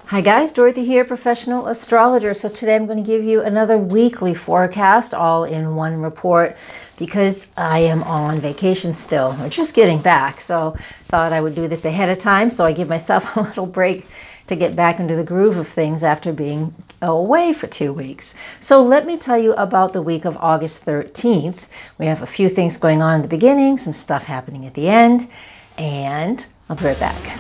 Hi guys, Dorothy here, professional astrologer. So today I'm going to give you another weekly forecast all in one report because I am on vacation still. We're just getting back, so thought I would do this ahead of time so I give myself a little break to get back into the groove of things after being away for 2 weeks. So let me tell you about the week of August 13th. We have a few things going on in the beginning, some stuff happening at the end, and I'll be right back.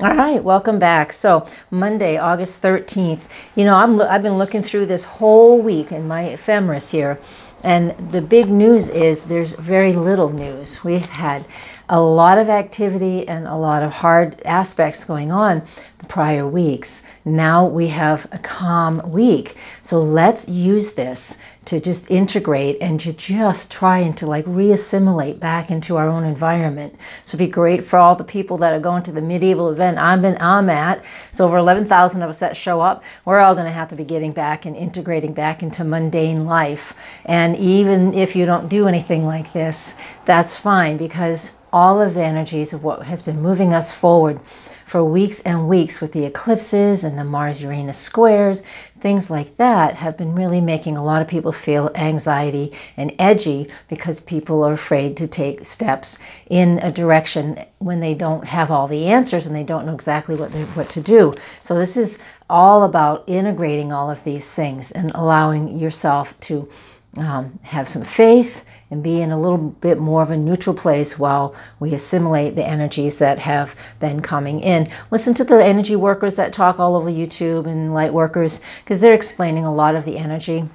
All right, welcome back. So Monday, August 13th, I've been looking through this whole week in my ephemeris here, and the big news is there's very little news. We've had a lot of activity and a lot of hard aspects going on the prior weeks. Now we have a calm week. So let's use this to just integrate and to just try and to reassimilate back into our own environment. So it'd be great for all the people that are going to the medieval event I'm at. So over 11,000 of us that show up, we're all going to have to be getting back and integrating back into mundane life. And even if you don't do anything like this, that's fine, because all of the energies of what has been moving us forward for weeks and weeks with the eclipses and the Mars-Uranus squares, things like that have been really making a lot of people feel anxiety and edgy because people are afraid to take steps in a direction when they don't have all the answers and they don't know exactly what to do. So this is all about integrating all of these things and allowing yourself to have some faith and be in a little bit more of a neutral place while we assimilate the energies that have been coming in. Listen to the energy workers that talk all over YouTube and light workers, because they're explaining a lot of the energy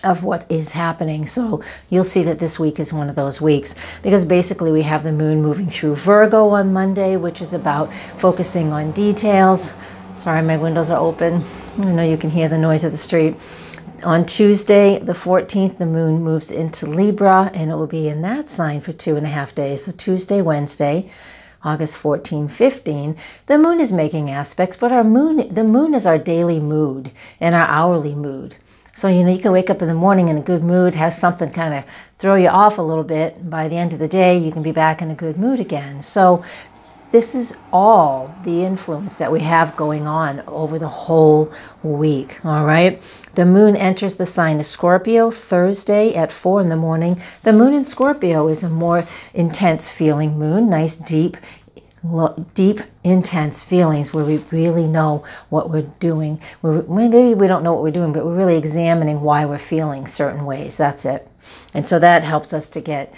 of what is happening. So you'll see that this week is one of those weeks, because basically we have the moon moving through Virgo on Monday, which is about focusing on details. Sorry, my windows are open. I know you can hear the noise of the street. On Tuesday, the 14th, the moon moves into Libra, and it will be in that sign for 2.5 days. So Tuesday, Wednesday, August 14, 15, the moon is making aspects, but the moon is our daily mood and our hourly mood. So, you can wake up in the morning in a good mood, have something kind of throw you off a little bit, and by the end of the day, you can be back in a good mood again. So this is all the influence that we have going on over the whole week, all right? The moon enters the sign of Scorpio Thursday at 4 in the morning. The moon in Scorpio is a more intense feeling moon, nice, deep, intense feelings where we really know what we're doing. Maybe we don't know what we're doing, but we're really examining why we're feeling certain ways. That's it. And so that helps us to get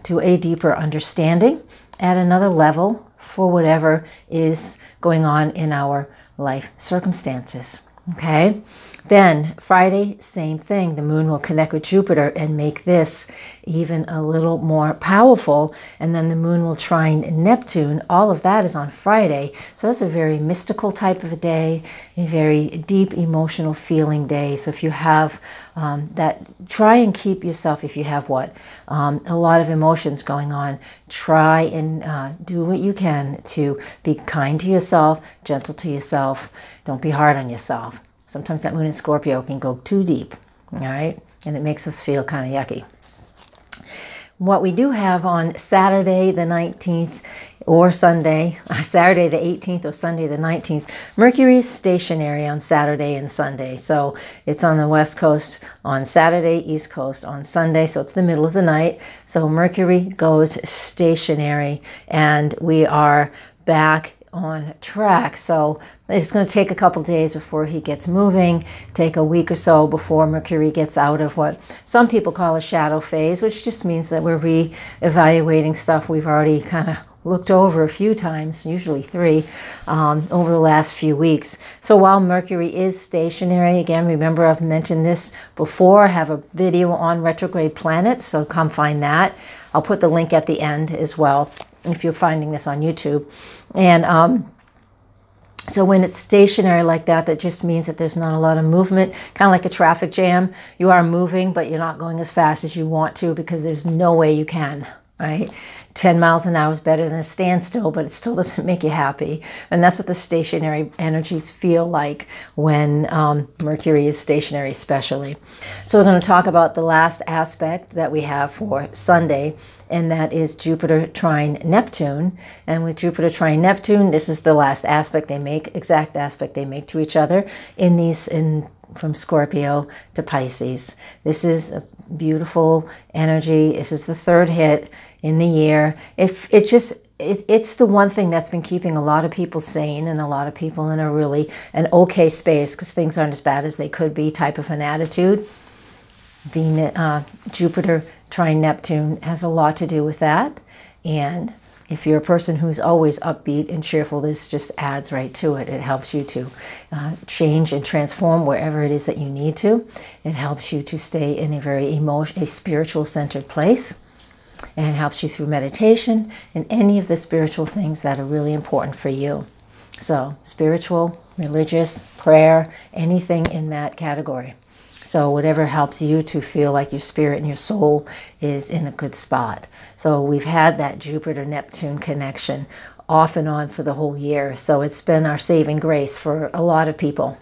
to a deeper understanding at another level for whatever is going on in our life circumstances. Okay? Then Friday, same thing. The moon will connect with Jupiter and make this even a little more powerful. And then the moon will trine Neptune. All of that is on Friday. So that's a very mystical type of a day, a very deep emotional feeling day. So if you have that, try and keep yourself, if you have a lot of emotions going on, try and do what you can to be kind to yourself, gentle to yourself. Don't be hard on yourself. Sometimes that moon in Scorpio can go too deep, all right? And it makes us feel kind of yucky. What we do have on Saturday the 19th or Sunday, Saturday the 18th or Sunday the 19th, Mercury is stationary on Saturday and Sunday. So it's on the West Coast on Saturday, East Coast on Sunday. So it's the middle of the night. So Mercury goes stationary and we are back on track. So it's going to take a couple days before he gets moving, take a week or so before Mercury gets out of what some people call a shadow phase, which just means that we're re-evaluating stuff we've already kind of looked over a few times, usually 3, over the last few weeks. So while Mercury is stationary, again, remember I've mentioned this before, I have a video on retrograde planets, so come find that. I'll put the link at the end as well if you're finding this on YouTube. And so when it's stationary like that, that just means that there's not a lot of movement, kind of like a traffic jam. You are moving, but you're not going as fast as you want to because there's no way you can. right? 10 miles an hour is better than a standstill, but it still doesn't make you happy. And that's what the stationary energies feel like when Mercury is stationary especially. So we're going to talk about the last aspect that we have for Sunday, and that is Jupiter trine Neptune. And with Jupiter trine Neptune, this is the last aspect they make, exact aspect they make to each other from Scorpio to Pisces. This is a beautiful energy. This is the third hit in the year. It's the one thing that's been keeping a lot of people sane and a lot of people in an okay space, because things aren't as bad as they could be type of an attitude. Jupiter trine Neptune has a lot to do with that. And if you're a person who's always upbeat and cheerful, this just adds right to it. It helps you to change and transform wherever it is that you need to. It helps you to stay in a spiritual centered place. And it helps you through meditation and any of the spiritual things that are really important for you. So spiritual, religious, prayer, anything in that category. So whatever helps you to feel like your spirit and your soul is in a good spot. So we've had that Jupiter-Neptune connection off and on for the whole year. So it's been our saving grace for a lot of people.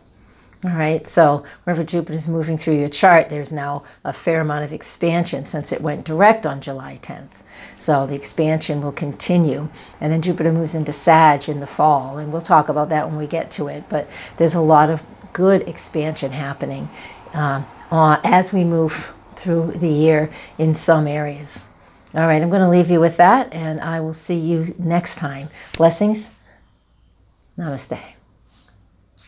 All right, so wherever Jupiter is moving through your chart, there's now a fair amount of expansion since it went direct on July 10th. So the expansion will continue. And then Jupiter moves into Sag in the fall, and we'll talk about that when we get to it. But there's a lot of good expansion happening as we move through the year in some areas. All right, I'm going to leave you with that, and I will see you next time. Blessings. Namaste.